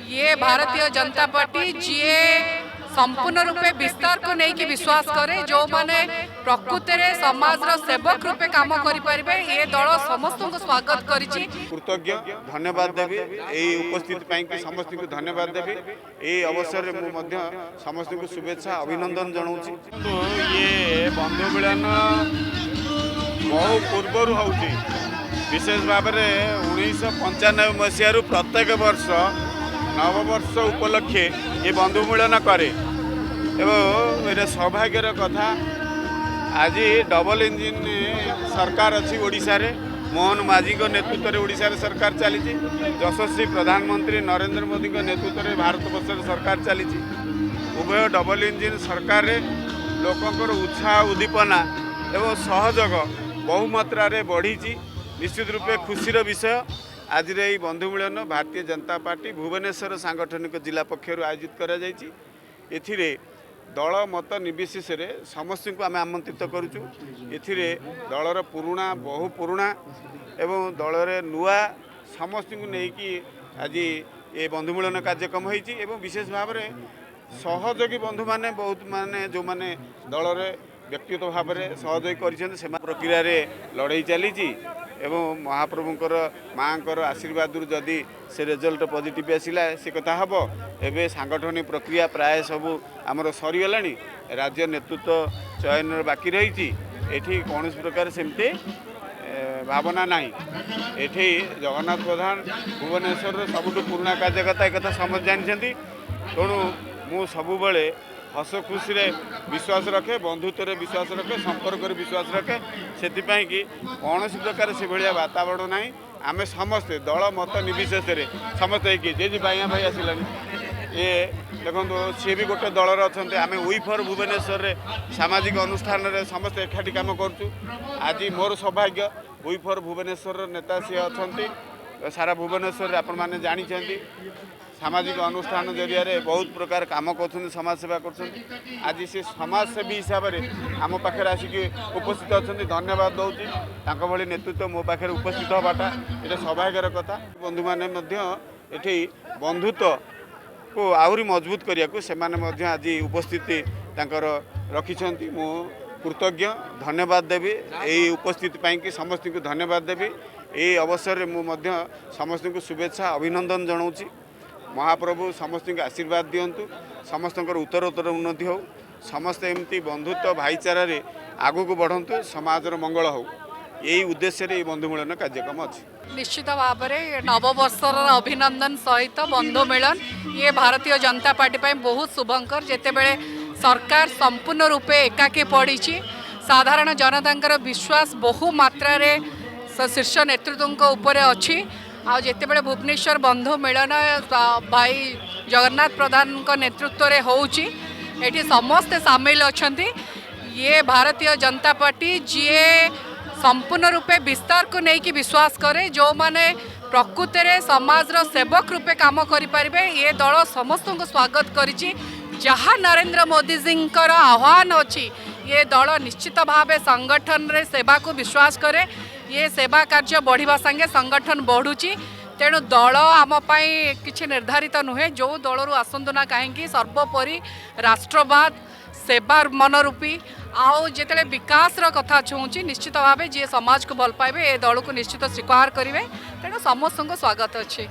ये भारतीय जनता पार्टी जी संपूर्ण रूपे विस्तार को लेकिन विश्वास करे जो माने प्रकृति में समाज सेवक रूपे काम करें ये दल समस्त को स्वागत करिछि। कृतज्ञ धन्यवाद देवी यही उपस्थिति समस्त को धन्यवाद देवी यही अवसर में समस्त को शुभेच्छा अभिनंदन जनाऊँ। ये बंधु मिलन बहु पूर्वर हो विशेष भाव में 1995 मसीह प्रत्येक वर्ष नववर्ष उपलक्षे ये बंधु मिलन करे एवं ये सौभाग्यर कथा आज डबल इंजिन सरकार अच्छी ओडिशा रे मोहन माझी को नेतृत्व में ओडिशा रे सरकार चली यशस्वी प्रधानमंत्री नरेंद्र मोदी को नेतृत्व में भारत वर्ष सरकार चली उभय डबल इंजिन सरकार रे लोकंकर उत्साह उद्दीपना एवं सहयोग बहुमात्रा रे बढ़ी निश्चित रूपे खुशीर विषय। आज ये बंधु मिलन भारतीय जनता पार्टी भुवनेश्वर सांगठनिक जिला पक्षर आयोजित करा जायछि। एथिरे दल मत निर्विशेष समस्त को आम आमंत्रित करुचु। एथिरे दलर पुरुणा बहु पुरुणा एवं दलर नुआ समस्त को लेकिन आज ये बंधु मिलन कार्यक्रम होइछि एवं विशेष भाव में सहयोगी बंधु माने बहुत माने जो माने दलर व्यक्तिगत भाव में सहयोग कर प्रक्रिया लड़ाई चली एवं महाप्रभुंकर माँकर आशीर्वाद जदि से रिजल्ट पॉजिटिव आसला से कथा हम एवं सांगठनिक प्रक्रिया प्राय सबू आमर सरीगला राज्य नेतृत्व चयन बाकी रही कौन प्रकार सेमती भावना ना ये जगन्नाथ प्रधान भुवनेश्वर सबुठ पुराणा कार्यकर्ता एक समझ जानते तेणु मु सबुबले हस खुशी विश्वास रखे बंधुत्व विश्वास रखे संपर्क विश्वास रखे से कि कौन प्रकार से भाया वातावरण ना आम समस्ते दल मत निर्विशेष समस्ते जे भाइया भाई आसला ये देखो सी भी गोटे दलर अच्छा आम वी फॉर भुवनेश्वर सामाजिक अनुष्ठान समस्ते एकाठी कम करुँ। आज मोर सौभाग्य वी फॉर भुवनेश्वर नेता सी अच्छा सारा भुवनेश्वर आपण मैंने जानते सामाजिक अनुष्ठान जरिया बहुत प्रकार काम कर समाज सेवा कर आज सी समाजसेवी हिसाब से आम पाखे आसिक उपस्थित अच्छा धन्यवाद दूसरी भली नेतृत्व मो पाखे उपस्थित हवाटा ये सौभाग्यर कथा। बंधु मैंने ये बंधुत्व को आहरी मजबूत करने से आज उपस्थिति रखिंट मु कृतज्ञ धन्यवाद देवी यही उपस्थिति समस्त को धन्यवाद देवी यही अवसर में समस्त को शुभेच्छा अभिनंदन जनाऊँ। महाप्रभु समस्त को आशीर्वाद दिंतु समस्त उत्तरोत्तर उन्नति हो समस्त एमती बंधुत्व भाईचारा आगू को बढ़ंतु समाजर मंगल हो यही उद्देश्य बंधु मिलन कार्यक्रम अच्छी। निश्चित भाव में नववर्षर अभिनंदन सहित बंधु मिलन ये भारतीय जनता पार्टी पर बहुत शुभंकर जितेबले सरकार संपूर्ण रूपे एकाकी पड़ी साधारण जनता विश्वास बहु मात्रा शीर्ष नेतृत्व उपर अच्छी आ जितेबले भुवनेश्वर बंधु मिलन भाई जगन्नाथ प्रधान नेतृत्व में होउची एटी समस्ते सामिल अच्छा। ये भारतीय जनता पार्टी जी संपूर्ण रूपे विस्तार को लेकिन विश्वास करे जो माने प्रकृति में समाज सेवक रूपे काम करें ये दल समस्त को स्वागत करिछि। जहाँ नरेंद्र मोदी जी आह्वान अच्छी ये दल निश्चित भाव संगठन रे सेवा को विश्वास करे ये सेवा कार्य बढ़िया संगे संगठन बढ़ुची तेणु दल आमपाई किसी निर्धारित नुहे जो दलरू आसतु ना कहीं सर्वोपरि राष्ट्रवाद सेवा मनरूपी आउ जिते विकास कथा छुँची निश्चित भाव जी समाज को भल पाइबे ए दल को निश्चित स्वीकार करेंगे तेणु समस्त को स्वागत अच्छी।